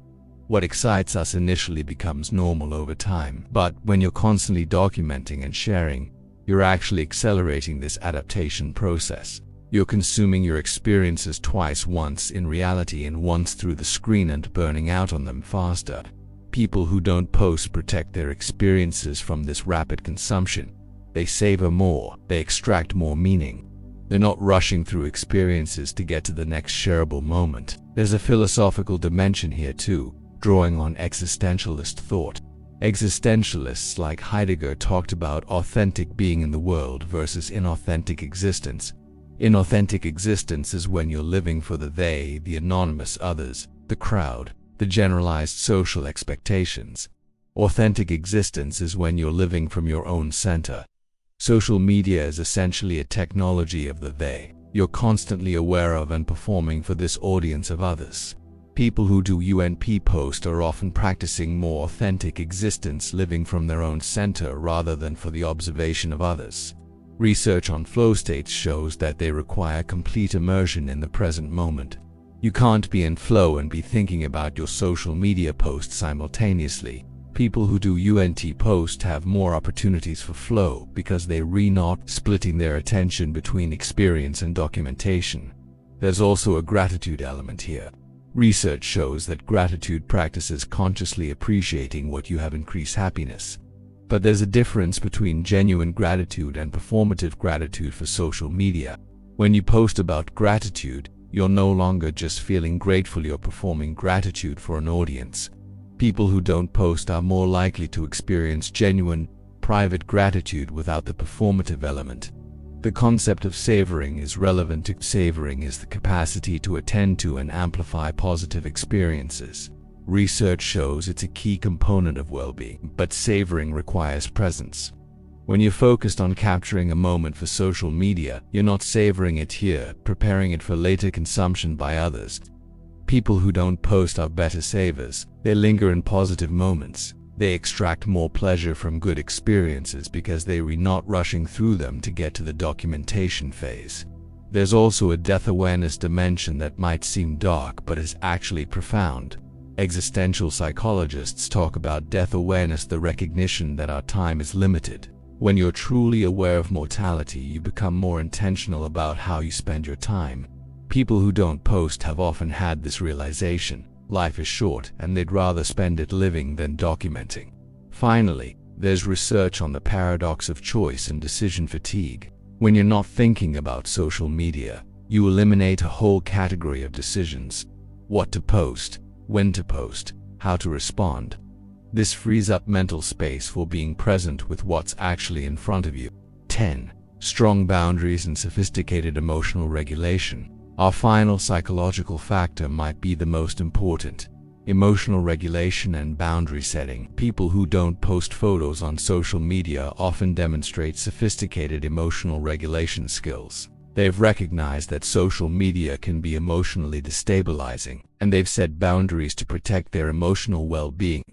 Speaker 1: What excites us initially becomes normal over time. But when you're constantly documenting and sharing, you're actually accelerating this adaptation process. You're consuming your experiences twice, once in reality and once through the screen, and burning out on them faster. People who don't post protect their experiences from this rapid consumption. They savor more, they extract more meaning. They're not rushing through experiences to get to the next shareable moment. There's a philosophical dimension here too, drawing on existentialist thought. Existentialists like Heidegger talked about authentic being in the world versus inauthentic existence. Inauthentic existence is when you're living for the they, the anonymous others, the crowd, the generalized social expectations. Authentic existence is when you're living from your own center. Social media is essentially a technology of the they. You're constantly aware of and performing for this audience of others. People who do UNP post are often practicing more authentic existence, living from their own center rather than for the observation of others. Research on flow states shows that they require complete immersion in the present moment. You can't be in flow and be thinking about your social media posts simultaneously. People who do UNT post have more opportunities for flow because they're not splitting their attention between experience and documentation. There's also a gratitude element here. Research shows that gratitude practices consciously appreciating what you have increase happiness. But there's a difference between genuine gratitude and performative gratitude for social media. When you post about gratitude, you're no longer just feeling grateful, you're performing gratitude for an audience. People who don't post are more likely to experience genuine, private gratitude without the performative element. The concept of savoring is relevant to savoring is the capacity to attend to and amplify positive experiences. Research shows it's a key component of well-being, but savoring requires presence. When you're focused on capturing a moment for social media, you're not savoring it here, preparing it for later consumption by others. People who don't post are better savers. They linger in positive moments. They extract more pleasure from good experiences because they're not rushing through them to get to the documentation phase. There's also a death awareness dimension that might seem dark but is actually profound. Existential psychologists talk about death awareness, the recognition that our time is limited. When you're truly aware of mortality, you become more intentional about how you spend your time. People who don't post have often had this realization: life is short and they'd rather spend it living than documenting. Finally, there's research on the paradox of choice and decision fatigue. When you're not thinking about social media, you eliminate a whole category of decisions: what to post, when to post, how to respond. This frees up mental space for being present with what's actually in front of you. 10. Strong boundaries and sophisticated emotional regulation. Our final psychological factor might be the most important: emotional regulation and boundary setting. People who don't post photos on social media often demonstrate sophisticated emotional regulation skills. They've recognized that social media can be emotionally destabilizing, and they've set boundaries to protect their emotional well-being.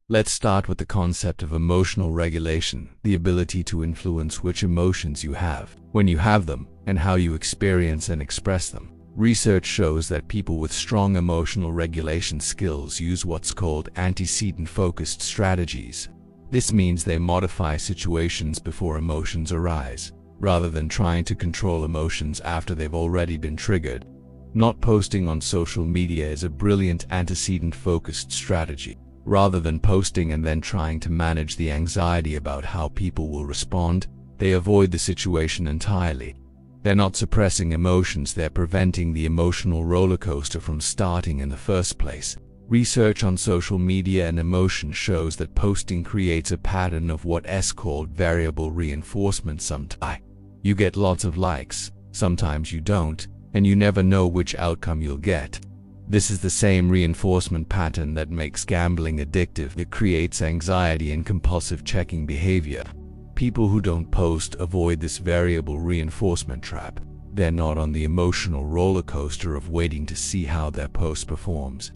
Speaker 1: Let's start with the concept of emotional regulation, the ability to influence which emotions you have, when you have them, and how you experience and express them. Research shows that people with strong emotional regulation skills use what's called antecedent-focused strategies. This means they modify situations before emotions arise, rather than trying to control emotions after they've already been triggered. Not posting on social media is a brilliant antecedent-focused strategy. Rather than posting and then trying to manage the anxiety about how people will respond, they avoid the situation entirely. They're not suppressing emotions, they're preventing the emotional roller coaster from starting in the first place. Research on social media and emotion shows that posting creates a pattern of what's called variable reinforcement. Sometimes you get lots of likes, sometimes you don't, and you never know which outcome you'll get. This is the same reinforcement pattern that makes gambling addictive. It creates anxiety and compulsive checking behavior. People who don't post avoid this variable reinforcement trap. They're not on the emotional roller coaster of waiting to see how their post performs.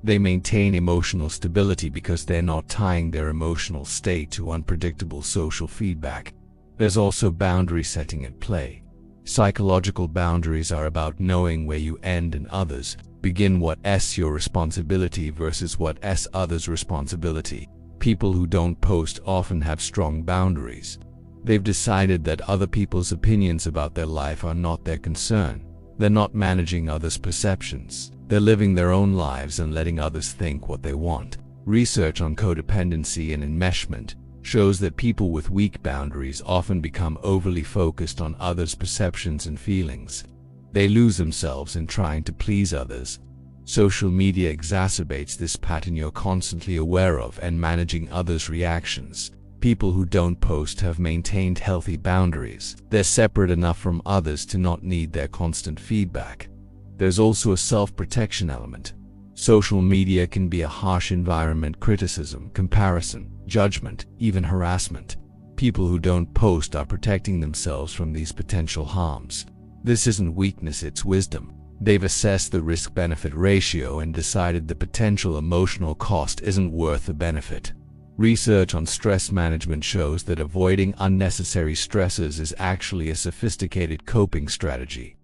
Speaker 1: They maintain emotional stability because they're not tying their emotional state to unpredictable social feedback. There's also boundary setting at play. Psychological boundaries are about knowing where you end and others begin, what's your responsibility versus what's others' responsibility. People who don't post often have strong boundaries. They've decided that other people's opinions about their life are not their concern. They're not managing others' perceptions. They're living their own lives and letting others think what they want. Research on codependency and enmeshment shows that people with weak boundaries often become overly focused on others' perceptions and feelings. They lose themselves in trying to please others. Social media exacerbates this pattern. You're constantly aware of and managing others' reactions. People who don't post have maintained healthy boundaries. They're separate enough from others to not need their constant feedback. There's also a self-protection element. Social media can be a harsh environment: criticism, comparison, judgment, even harassment. People who don't post are protecting themselves from these potential harms. This isn't weakness, it's wisdom. They've assessed the risk-benefit ratio and decided the potential emotional cost isn't worth the benefit. Research on stress management shows that avoiding unnecessary stresses is actually a sophisticated coping strategy.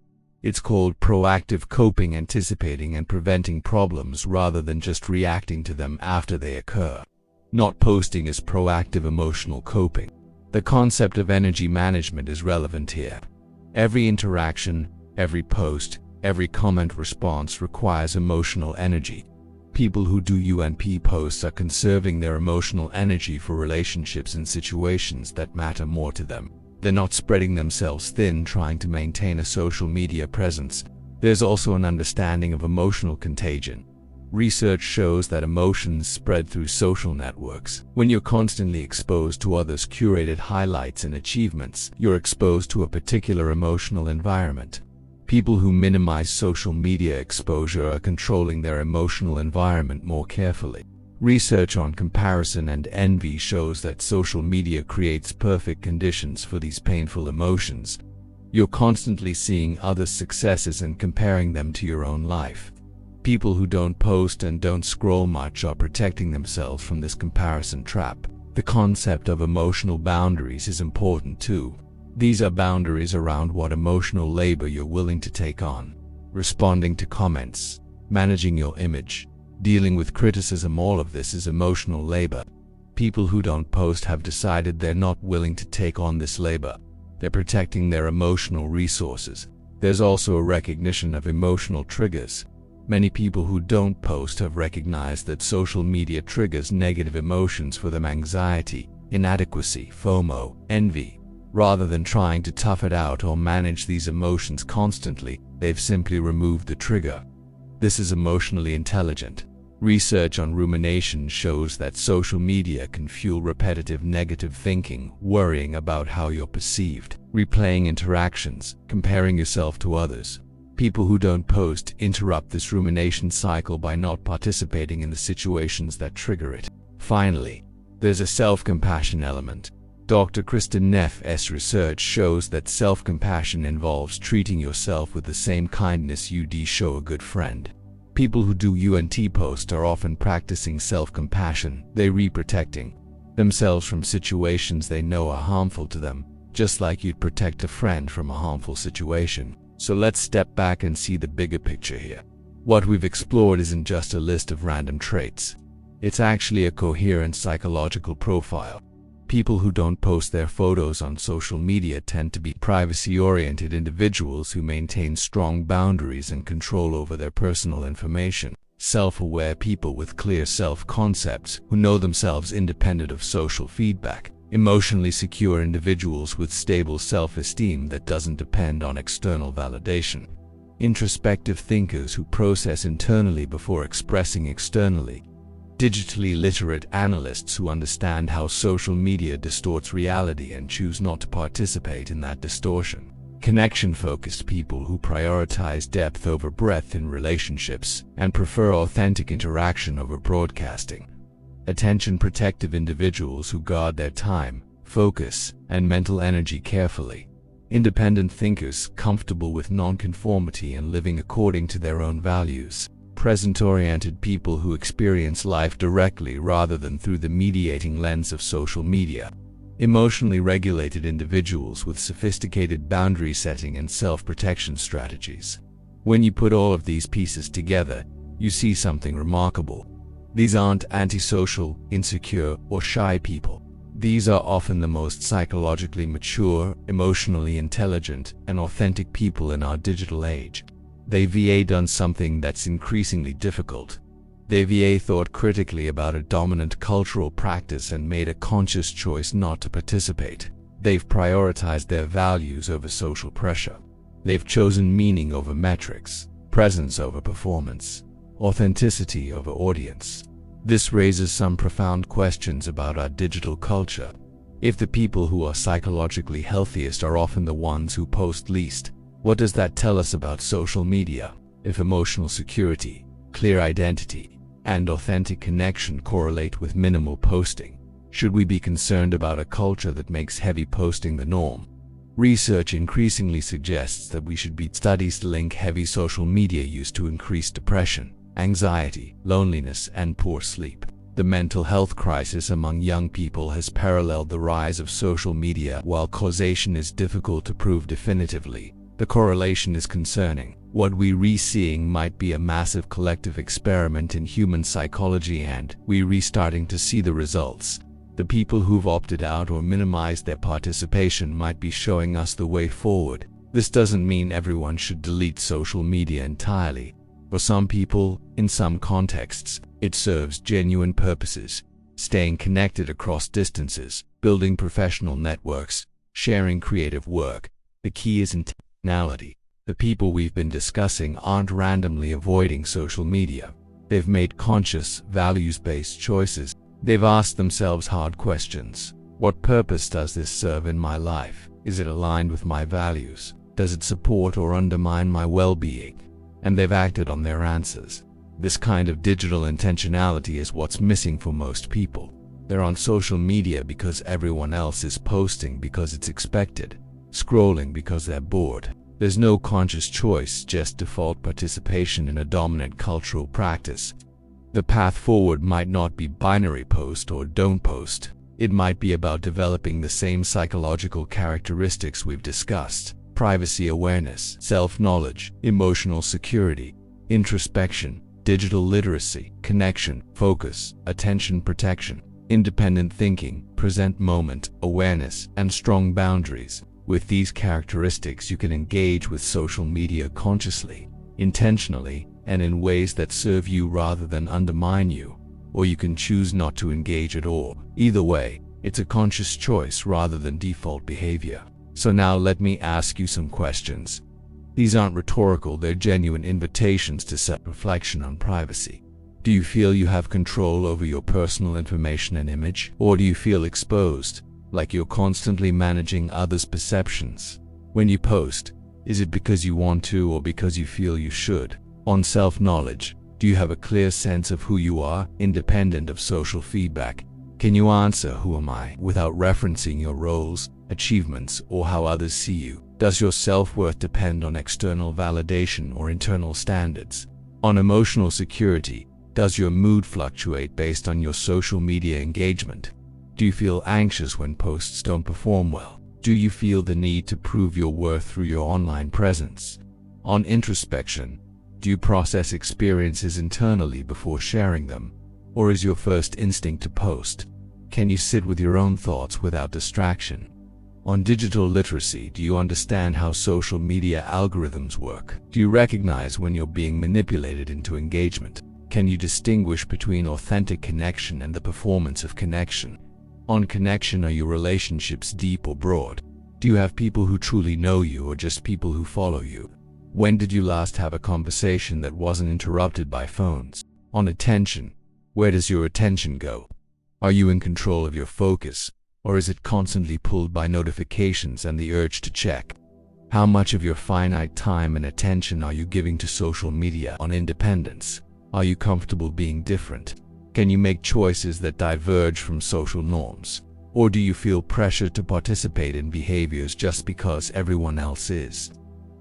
Speaker 1: It's called proactive coping, anticipating and preventing problems rather than just reacting to them after they occur. Not posting is proactive emotional coping. The concept of energy management is relevant here. Every interaction, every post, every comment response requires emotional energy. People who do UNP posts are conserving their emotional energy for relationships and situations that matter more to them. They're not spreading themselves thin trying to maintain a social media presence. There's also an understanding of emotional contagion. Research shows that emotions spread through social networks. When you're constantly exposed to others' curated highlights and achievements, you're exposed to a particular emotional environment. People who minimize social media exposure are controlling their emotional environment more carefully. Research on comparison and envy shows that social media creates perfect conditions for these painful emotions. You're constantly seeing others' successes and comparing them to your own life. People who don't post and don't scroll much are protecting themselves from this comparison trap. The concept of emotional boundaries is important too. These are boundaries around what emotional labor you're willing to take on. Responding to comments, managing your image, dealing with criticism, all of this is emotional labor. People who don't post have decided they're not willing to take on this labor. They're protecting their emotional resources. There's also a recognition of emotional triggers. Many people who don't post have recognized that social media triggers negative emotions for them: anxiety, inadequacy, FOMO, envy. Rather than trying to tough it out or manage these emotions constantly, they've simply removed the trigger. This is emotionally intelligent. Research on rumination shows that social media can fuel repetitive negative thinking, worrying about how you're perceived, replaying interactions, comparing yourself to others. People who don't post interrupt this rumination cycle by not participating in the situations that trigger it. Finally, there's a self-compassion element. Dr. Kristen Neff's research shows that self-compassion involves treating yourself with the same kindness you'd show a good friend. People who do post are often practicing self-compassion. They're protecting themselves from situations they know are harmful to them, just like you'd protect a friend from a harmful situation. So let's step back and see the bigger picture here. What we've explored isn't just a list of random traits. It's actually a coherent psychological profile. People who don't post their photos on social media tend to be privacy-oriented individuals who maintain strong boundaries and control over their personal information. Self-aware people with clear self-concepts who know themselves independent of social feedback. Emotionally secure individuals with stable self-esteem that doesn't depend on external validation. Introspective thinkers who process internally before expressing externally. Digitally literate analysts who understand how social media distorts reality and choose not to participate in that distortion. Connection-focused people who prioritize depth over breadth in relationships and prefer authentic interaction over broadcasting. Attention-protective individuals who guard their time, focus, and mental energy carefully. Independent thinkers comfortable with non-conformity and living according to their own values. Present-oriented people who experience life directly rather than through the mediating lens of social media. Emotionally regulated individuals with sophisticated boundary setting and self-protection strategies. When you put all of these pieces together, you see something remarkable. These aren't antisocial, insecure, or shy people. These are often the most psychologically mature, emotionally intelligent, and authentic people in our digital age. They've done something that's increasingly difficult. They've thought critically about a dominant cultural practice and made a conscious choice not to participate. They've prioritized their values over social pressure. They've chosen meaning over metrics, presence over performance, authenticity over audience. This raises some profound questions about our digital culture. If the people who are psychologically healthiest are often the ones who post least, what does that tell us about social media? If emotional security, clear identity, and authentic connection correlate with minimal posting, should we be concerned about a culture that makes heavy posting the norm? Research increasingly suggests that we should be. Studies link heavy social media use to increased depression, anxiety, loneliness, and poor sleep. The mental health crisis among young people has paralleled the rise of social media. While causation is difficult to prove definitively, the correlation is concerning. What we're seeing might be a massive collective experiment in human psychology, and we're starting to see the results. The people who've opted out or minimized their participation might be showing us the way forward. This doesn't mean everyone should delete social media entirely. For some people, in some contexts, it serves genuine purposes. Staying connected across distances, building professional networks, sharing creative work. The key is intentionality. The people we've been discussing aren't randomly avoiding social media. They've made conscious, values-based choices. They've asked themselves hard questions. What purpose does this serve in my life? Is it aligned with my values? Does it support or undermine my well-being? And they've acted on their answers. This kind of digital intentionality is what's missing for most people. They're on social media because everyone else is posting because it's expected, scrolling because they're bored. There's no conscious choice, just default participation in a dominant cultural practice. The path forward might not be binary: post or don't post. It might be about developing the same psychological characteristics we've discussed: privacy awareness, self-knowledge, emotional security, introspection, digital literacy, connection, focus, attention protection, independent thinking, present moment awareness, and strong boundaries. With these characteristics, you can engage with social media consciously, intentionally, and in ways that serve you rather than undermine you. Or you can choose not to engage at all. Either way, it's a conscious choice rather than default behavior. So now let me ask you some questions. These aren't rhetorical, they're genuine invitations to self-reflection on privacy. Do you feel you have control over your personal information and image? Or do you feel exposed, like you're constantly managing others' perceptions? When you post, is it because you want to or because you feel you should? On self-knowledge, do you have a clear sense of who you are, independent of social feedback? Can you answer "Who am I?" without referencing your roles, achievements, or how others see you? Does your self-worth depend on external validation or internal standards? On emotional security, does your mood fluctuate based on your social media engagement? Do you feel anxious when posts don't perform well? Do you feel the need to prove your worth through your online presence? On introspection, do you process experiences internally before sharing them? Or is your first instinct to post? Can you sit with your own thoughts without distraction? On digital literacy, do you understand how social media algorithms work? Do you recognize when you're being manipulated into engagement? Can you distinguish between authentic connection and the performance of connection? On connection, are your relationships deep or broad? Do you have people who truly know you or just people who follow you? When did you last have a conversation that wasn't interrupted by phones? On attention, where does your attention go? Are you in control of your focus, or is it constantly pulled by notifications and the urge to check? How much of your finite time and attention are you giving to social media? On independence, are you comfortable being different? Can you make choices that diverge from social norms? Or do you feel pressure to participate in behaviors just because everyone else is?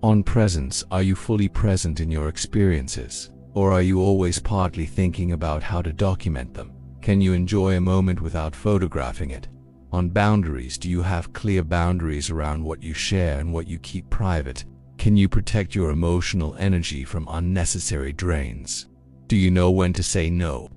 Speaker 1: On presence, are you fully present in your experiences? Or are you always partly thinking about how to document them? Can you enjoy a moment without photographing it? On boundaries, do you have clear boundaries around what you share and what you keep private? Can you protect your emotional energy from unnecessary drains? Do you know when to say no?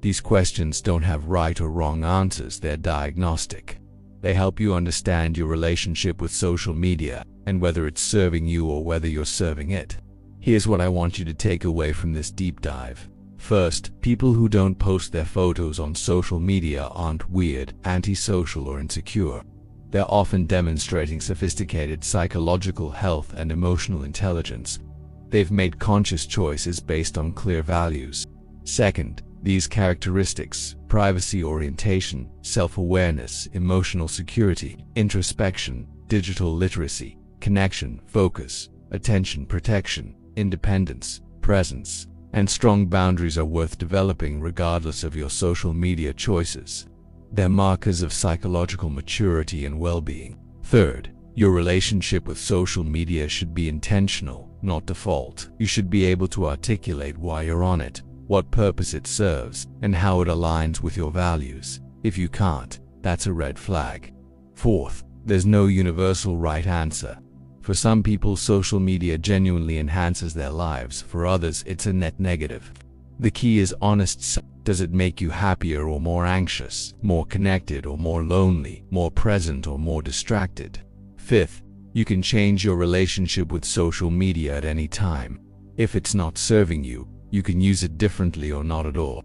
Speaker 1: These questions don't have right or wrong answers, they're diagnostic. They help you understand your relationship with social media and whether it's serving you or whether you're serving it. Here's what I want you to take away from this deep dive. First, people who don't post their photos on social media aren't weird, antisocial, or insecure. They're often demonstrating sophisticated psychological health and emotional intelligence. They've made conscious choices based on clear values. Second, these characteristics, privacy orientation, self-awareness, emotional security, introspection, digital literacy, connection, focus, attention protection, independence, presence, and strong boundaries are worth developing regardless of your social media choices. They're markers of psychological maturity and well-being. Third, your relationship with social media should be intentional, not default. You should be able to articulate why you're on it, what purpose it serves, and how it aligns with your values. If you can't, that's a red flag. Fourth, there's no universal right answer. For some people, social media genuinely enhances their lives. For others, it's a net negative. The key is honest. Does it make you happier or more anxious, more connected or more lonely, more present or more distracted? Fifth, you can change your relationship with social media at any time. If it's not serving you, you can use it differently or not at all.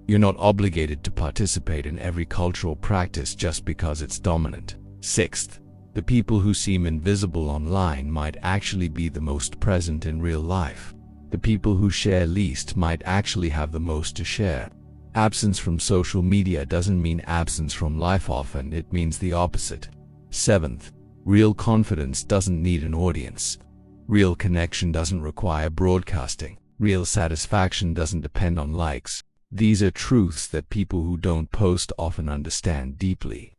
Speaker 1: You're not obligated to participate in every cultural practice just because it's dominant. Sixth, the people who seem invisible online might actually be the most present in real life. The people who share least might actually have the most to share. Absence from social media doesn't mean absence from life. Often it means the opposite. Seventh, real confidence doesn't need an audience. Real connection doesn't require broadcasting. Real satisfaction doesn't depend on likes. These are truths that people who don't post often understand deeply.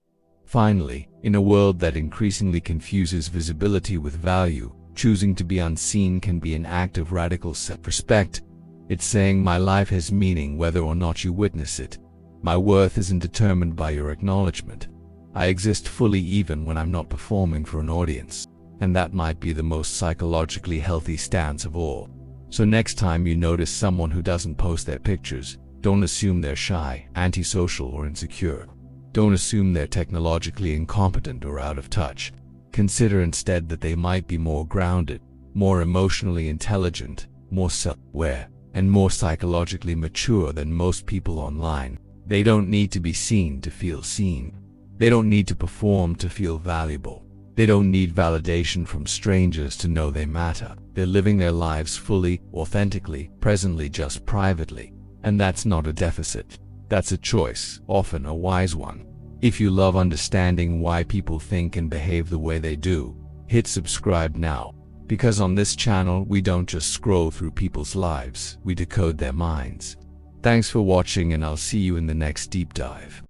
Speaker 1: Finally, in a world that increasingly confuses visibility with value, choosing to be unseen can be an act of radical self-respect. It's saying my life has meaning whether or not you witness it. My worth isn't determined by your acknowledgement. I exist fully even when I'm not performing for an audience. And that might be the most psychologically healthy stance of all. So next time you notice someone who doesn't post their pictures, don't assume they're shy, antisocial, or insecure. Don't assume they're technologically incompetent or out of touch. Consider instead that they might be more grounded, more emotionally intelligent, more self-aware, and more psychologically mature than most people online. They don't need to be seen to feel seen. They don't need to perform to feel valuable. They don't need validation from strangers to know they matter. They're living their lives fully, authentically, presently, just privately. And that's not a deficit. That's a choice, often a wise one. If you love understanding why people think and behave the way they do, hit subscribe now. Because on this channel, we don't just scroll through people's lives, we decode their minds. Thanks for watching, and I'll see you in the next deep dive.